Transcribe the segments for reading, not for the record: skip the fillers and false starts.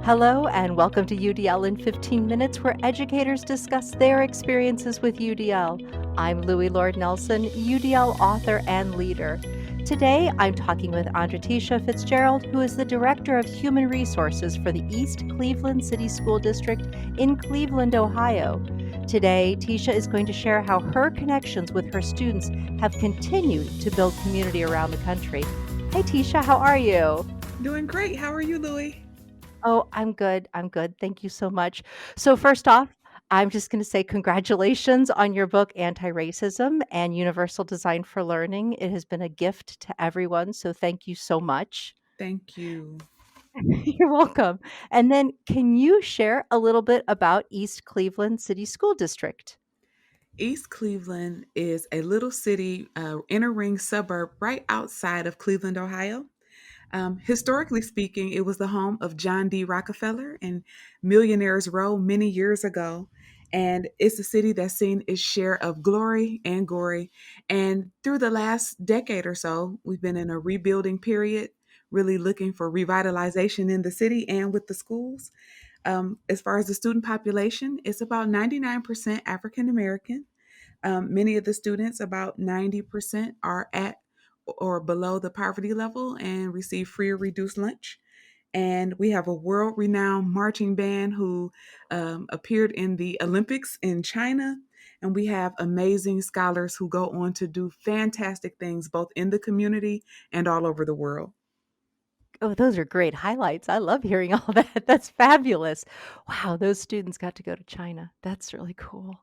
Hello, and welcome to UDL in 15 Minutes, where educators discuss their experiences with UDL. I'm Louie Lord Nelson, UDL author and leader. Today, I'm talking with Andretesha Fitzgerald, who is the Director of Human Resources for the East Cleveland City School District in Cleveland, Ohio. Today, Tisha is going to share how her connections with her students have continued to build community around the country. Hey, Tisha, how are you? Doing great. How are you, Louie? Oh, I'm good. I'm good. Thank you so much. So first off, I'm just going to say congratulations on your book, Anti-Racism and Universal Design for Learning. It has been a gift to everyone, so thank you so much. Thank you. You're welcome. And then can you share a little bit about East Cleveland City School District? East Cleveland is a little city, inner ring suburb right outside of Cleveland, Ohio. Historically speaking, it was the home of John D. Rockefeller and Millionaires Row many years ago. And it's a city that's seen its share of glory and gory. And through the last decade or so, we've been in a rebuilding period, really looking for revitalization in the city and with the schools. As far as the student population, it's about 99% African American. Many of the students, about 90%, are at or below the poverty level and receive free or reduced lunch. And we have a world renowned marching band who appeared in the Olympics in China. And we have amazing scholars who go on to do fantastic things both in the community and all over the world. Oh, those are great highlights. I love hearing all that. That's fabulous. Wow, those students got to go to China. That's really cool.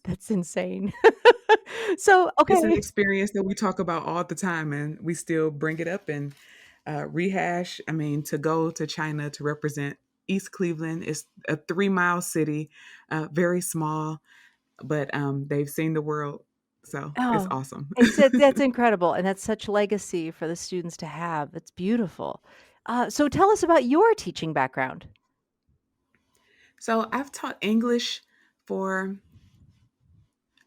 That's insane. So, It's an okay. experience that we talk about all the time, and we still bring it up and rehash. I mean, to go to China to represent East Cleveland is a 3 mile city, very small, but they've seen the world, so it's Oh, awesome. that's incredible, and that's such legacy for the students to have. It's beautiful. So tell us about your teaching background. So I've taught English for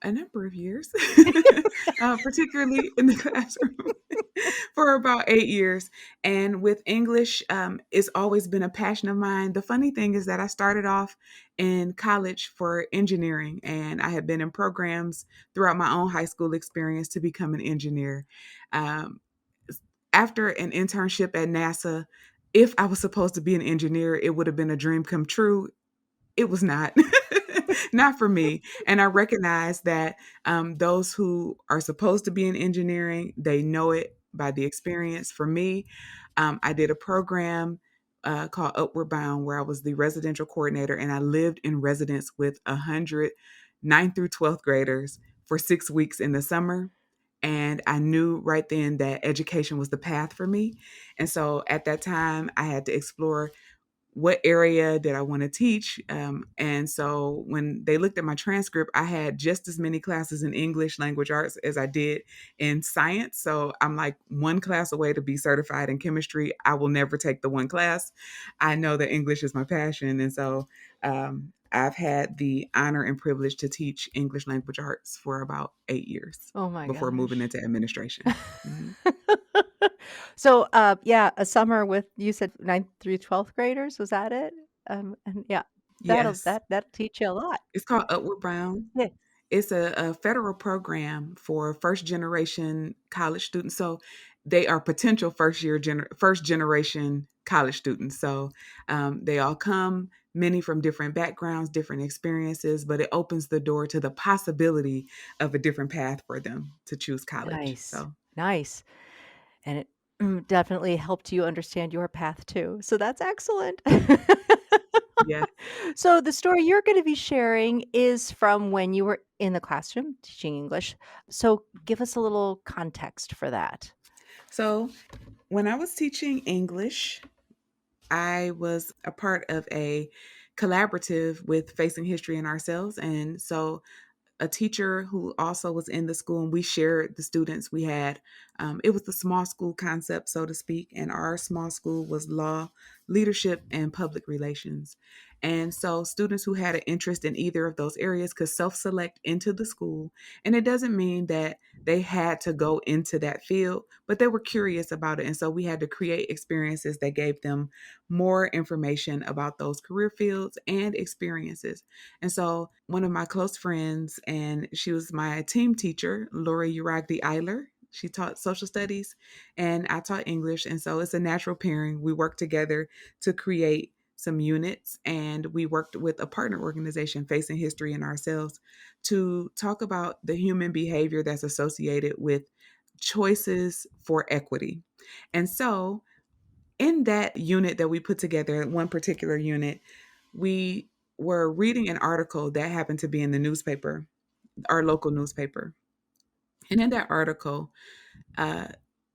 a number of years, particularly in the classroom, for about 8 years. And with English, it's always been a passion of mine. The funny thing is that I started off in college for engineering, and I had been in programs throughout my own high school experience to become an engineer. Um, After an internship at NASA, if I was supposed to be an engineer, it would have been a dream come true. It was not. Not for me. And I recognize that those who are supposed to be in engineering, they know it by the experience. For me, I did a program called Upward Bound where I was the residential coordinator, and I lived in residence with 100 9th through 12th graders for 6 weeks in the summer. And I knew right then that education was the path for me. And so at that time, I had to explore what area did I want to teach. And so when they looked at my transcript, I had just as many classes in English language arts as I did in science. So I'm like one class away to be certified in chemistry. I will never take the one class. I know that English is my passion. And so I've had the honor and privilege to teach English language arts for about 8 years Oh my before moving gosh. into administration. Mhm. So, yeah, a summer with you said 9th through 12th graders, was that it? And yeah, Yes. that'll teach you a lot. It's called Upward Bound. Yeah. It's a federal program for first generation college students. So they are potential first generation college students. So they all come, many from different backgrounds, different experiences, but it opens the door to the possibility of a different path for them to choose college. Nice. So Nice. And it definitely helped you understand your path too. So that's excellent. yes. So the story you're going to be sharing is from when you were in the classroom teaching English. So give us a little context for that. So when I was teaching English, I was a part of a collaborative with Facing History and Ourselves. And so a teacher who also was in the school, and we shared the students we had. It was the small school concept, so to speak, and our small school was law, leadership, and public relations. And so students who had an interest in either of those areas could self-select into the school. And it doesn't mean that they had to go into that field, but they were curious about it. And so we had to create experiences that gave them more information about those career fields and experiences. And so one of my close friends, and she was my team teacher, Lori Uragdi Eiler. She taught social studies and I taught English. And so it's a natural pairing. We worked together to create some units, and we worked with a partner organization, Facing History and Ourselves, to talk about the human behavior that's associated with choices for equity. And so in that unit that we put together, one particular unit, we were reading an article that happened to be in the newspaper, our local newspaper. And in that article, uh,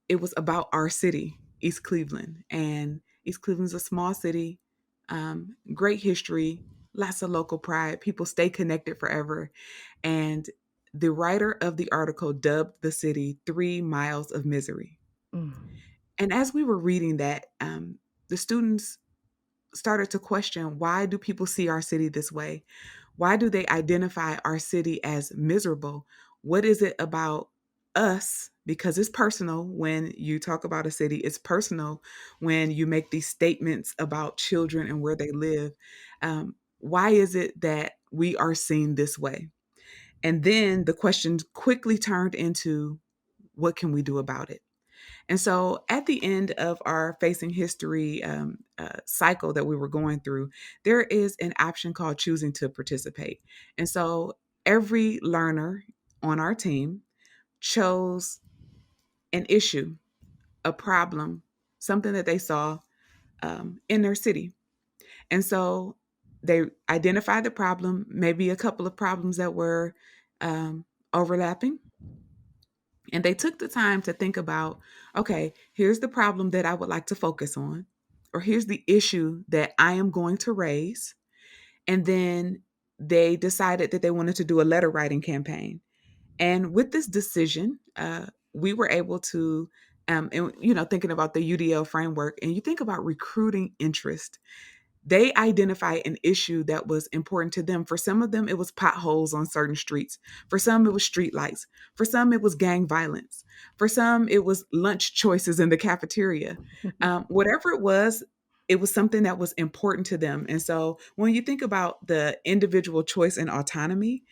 it was about our city, East Cleveland. And East Cleveland's a small city, great history, lots of local pride. People stay connected forever. And the writer of the article dubbed the city 3 Miles of Misery. Mm. And as we were reading that, the students started to question, why do people see our city this way? Why do they identify our city as miserable? What is it about us? Because it's personal when you talk about a city, it's personal when you make these statements about children and where they live. Why is it that we are seen this way? And then the question quickly turned into, what can we do about it? And so at the end of our Facing History cycle that we were going through, there is an option called choosing to participate. And so every learner on our team chose an issue, a problem, something that they saw in their city. And so they identified the problem, maybe a couple of problems that were overlapping. And they took the time to think about, okay, here's the problem that I would like to focus on, or here's the issue that I am going to raise. And then they decided that they wanted to do a letter writing campaign. And with this decision, we were able to, and thinking about the UDL framework, and you think about recruiting interest, they identify an issue that was important to them. For some of them, it was potholes on certain streets. For some, it was street lights. For some, it was gang violence. For some, it was lunch choices in the cafeteria. Whatever it was something that was important to them. And so when you think about the individual choice and autonomy,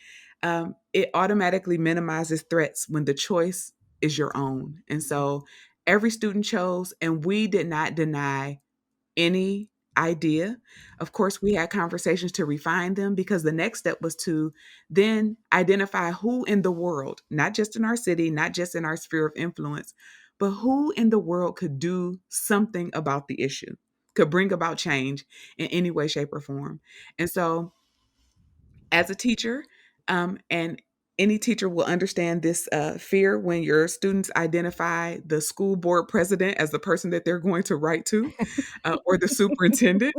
it automatically minimizes threats when the choice is your own. And so every student chose, and we did not deny any idea. Of course, we had conversations to refine them, because the next step was to then identify who in the world, not just in our city, not just in our sphere of influence, but who in the world could do something about the issue, could bring about change in any way, shape, or form. And so as a teacher, and any teacher will understand this fear when your students identify the school board president as the person that they're going to write to, or the superintendent,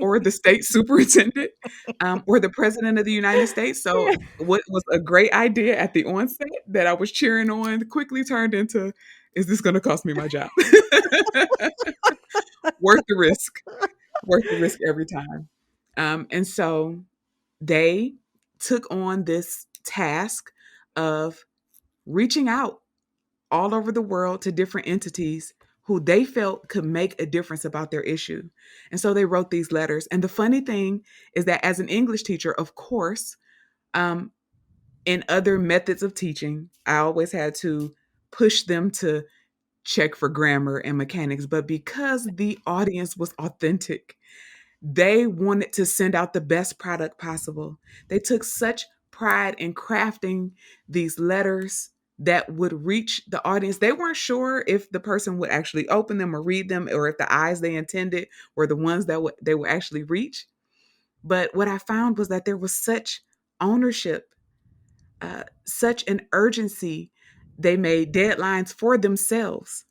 or the state superintendent, or the president of the United States. So, what was a great idea at the onset that I was cheering on quickly turned into, is this going to cost me my job? Worth the risk, worth the risk every time. And so they took on this task of reaching out all over the world to different entities who they felt could make a difference about their issue. And so they wrote these letters. And the funny thing is that as an English teacher, of course, um, in other methods of teaching, I always had to push them to check for grammar and mechanics. But because the audience was authentic, they wanted to send out the best product possible. They took such pride in crafting these letters that would reach the audience. They weren't sure if the person would actually open them or read them, or if the eyes they intended were the ones that they would actually reach. But what I found was that there was such ownership, such an urgency. They made deadlines for themselves.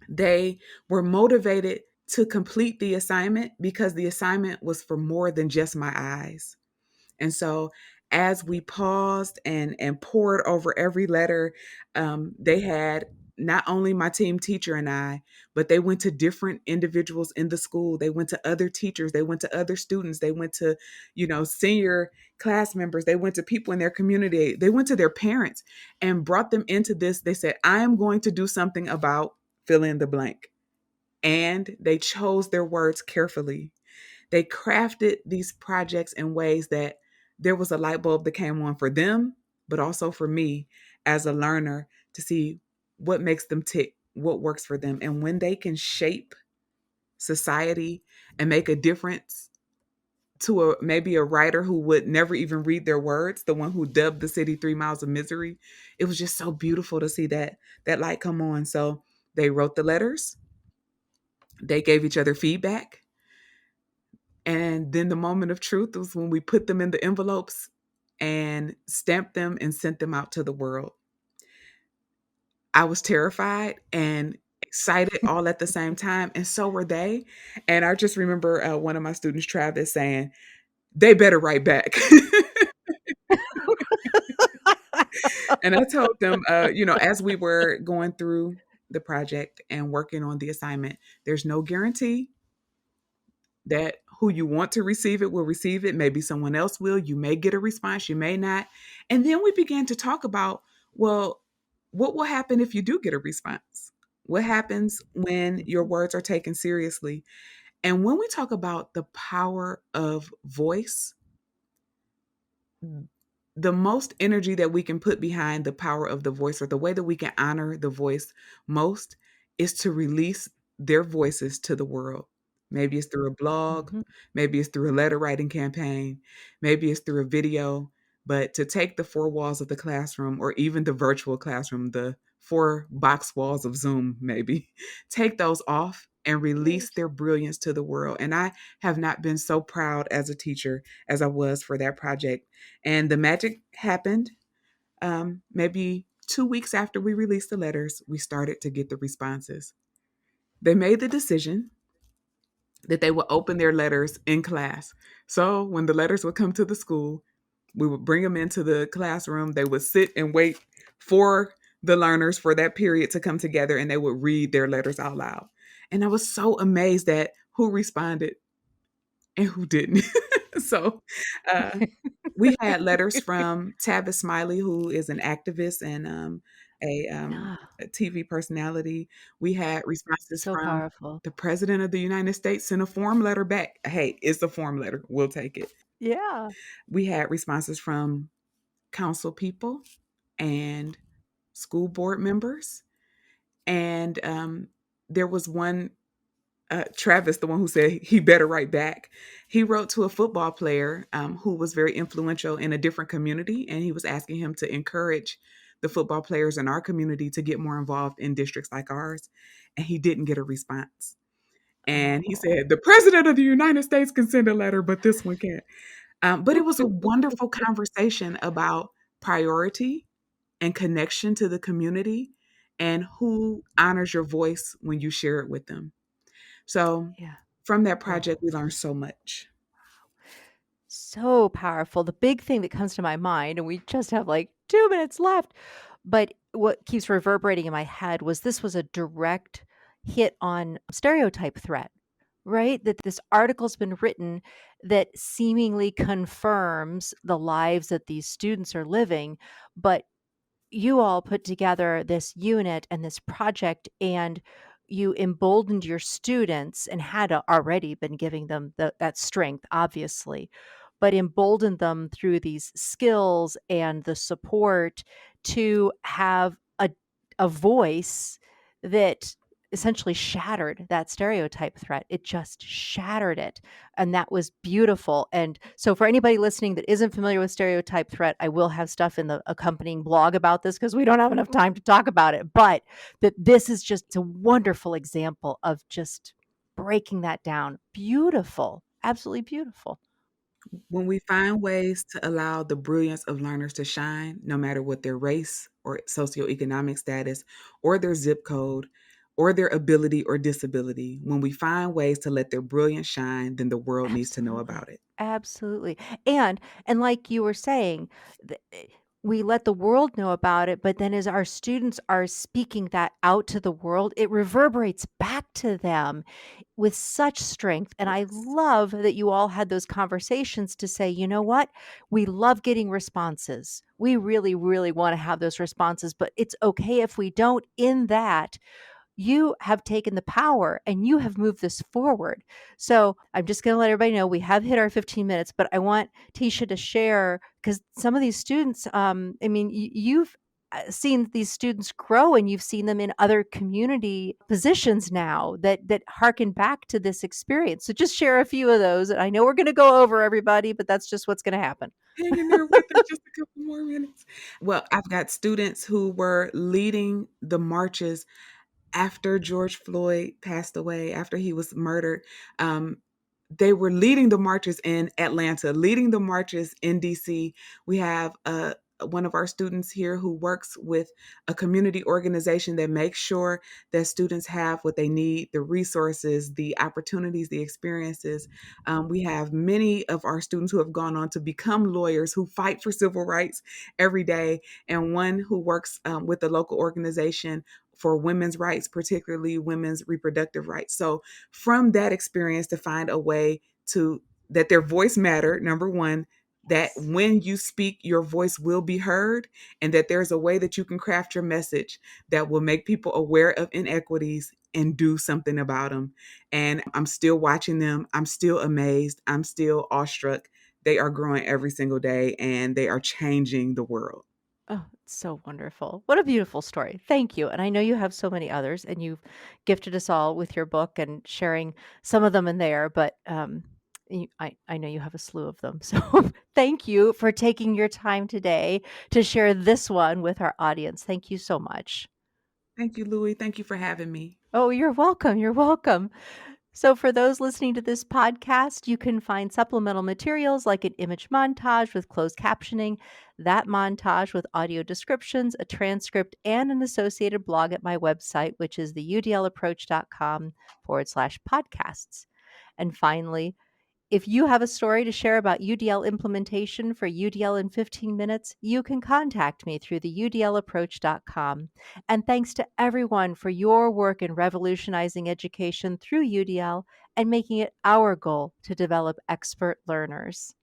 They were motivated to complete the assignment because the assignment was for more than just my eyes. And so as we paused and poured over every letter, they had not only my team teacher and I, but they went to different individuals in the school. They went to other teachers. They went to other students. They went to, senior class members. They went to people in their community. They went to their parents and brought them into this. They said, I am going to do something about fill in the blank. And they chose their words carefully. They crafted these projects in ways that there was a light bulb that came on for them, but also for me as a learner to see what makes them tick, what works for them. And when they can shape society and make a difference to maybe a writer who would never even read their words, the one who dubbed the city 3 Miles of Misery, it was just so beautiful to see that light come on. So they wrote the letters, they gave each other feedback, and then the moment of truth was when we put them in the envelopes and stamped them and sent them out to the world. I was terrified and excited all at the same time, and so were they. And I just remember one of my students, Travis, saying, they better write back. And I told them, as we were going through the project and working on the assignment, there's no guarantee that who you want to receive it will receive it. Maybe someone else will. You may get a response, you may not. And then we began to talk about, well, what will happen if you do get a response? What happens when your words are taken seriously? And when we talk about the power of voice, the most energy that we can put behind the power of the voice, or the way that we can honor the voice most, is to release their voices to the world. Maybe it's through a blog, Mhm. maybe it's through a letter writing campaign, maybe it's through a video, but to take the four walls of the classroom, or even the virtual classroom, the four box walls of Zoom, maybe, take those off and release their brilliance to the world. And I have not been so proud as a teacher as I was for that project. And the magic happened. Maybe 2 weeks after we released the letters, we started to get the responses. They made the decision that they would open their letters in class. So when the letters would come to the school, we would bring them into the classroom. They would sit and wait for the learners for that period to come together, and they would read their letters out loud. And I was so amazed at who responded and who didn't. So uh, we had letters from Tavis Smiley, who is an activist and a, um, Ah, a TV personality. We had responses so from powerful. the President of the United States, sent a form letter back. Hey, it's a form letter. We'll take it. Yeah. We had responses from council people and school board members. And there was one, Travis, the one who said he better write back. He wrote to a football player who was very influential in a different community, and he was asking him to encourage the football players in our community to get more involved in districts like ours. And he didn't get a response. And he Oh. said, the President of the United States can send a letter, but this one can't. But it was a wonderful conversation about priority and connection to the community, and who honors your voice when you share it with them. So Yeah. from that Oh, project, we learned so much. so powerful. The big thing that comes to my mind, and we just have like 2 minutes left, but what keeps reverberating in my head was this was a direct hit on stereotype threat, right? That this article's been written that seemingly confirms the lives that these students are living, but you all put together this unit and this project, and you emboldened your students and had already been giving them that strength, obviously, but emboldened them through these skills and the support to have a voice that essentially shattered that stereotype threat. It just shattered it. And that was beautiful. And so, for anybody listening that isn't familiar with stereotype threat, I will have stuff in the accompanying blog about this because we don't have enough time to talk about it. But that this is just a wonderful example of just breaking that down. Beautiful. Absolutely beautiful. When we find ways to allow the brilliance of learners to shine, no matter what their race or socioeconomic status or their zip code or their ability or disability, when we find ways to let their brilliance shine, then the world needs to know Absolutely. about it. Absolutely. And like you were saying, we let the world know about it, but then as our students are speaking that out to the world, it reverberates back to them with such strength. And I Yes. love that you all had those conversations to say, you know what? We love getting responses. We really, really want to have those responses, but it's okay if we don't. In that, you have taken the power and you have moved this forward. So I'm just going to let everybody know we have hit our 15 minutes, but I want Tisha to share because some of these students, I mean, you've seen these students grow and you've seen them in other community positions now that harken back to this experience. So just share a few of those. I know we're going to go over everybody, but that's just what's going to happen. Hang in there with us just a couple more minutes. Well, I've got students who were leading the marches after George Floyd passed away, after he was murdered. Um, they were leading the marches in Atlanta, leading the marches in DC. We have one of our students here who works with a community organization that makes sure that students have what they need, the resources, the opportunities, the experiences. We have many of our students who have gone on to become lawyers who fight for civil rights every day, and one who works with a local organization for women's rights, particularly women's reproductive rights. So from that experience to find a way to that their voice mattered, number one, that Yes. when you speak, your voice will be heard, and that there's a way that you can craft your message that will make people aware of inequities and do something about them. And I'm still watching them. I'm still amazed. I'm still awestruck. They are growing every single day and they are changing the world. Oh, it's so wonderful. What a beautiful story. Thank you. And I know you have so many others, and you've gifted us all with your book and sharing some of them in there, but I know you have a slew of them. So thank you for taking your time today to share this one with our audience. Thank you so much. Thank you, Louie. Thank you for having me. Oh, you're welcome. You're welcome. So, for those listening to this podcast, you can find supplemental materials like an image montage with closed captioning, that montage with audio descriptions, a transcript, and an associated blog at my website, which is the udlapproach.com/podcasts. And finally, if you have a story to share about UDL implementation for UDL in 15 minutes, you can contact me through the udlapproach.com. And thanks to everyone for your work in revolutionizing education through UDL and making it our goal to develop expert learners.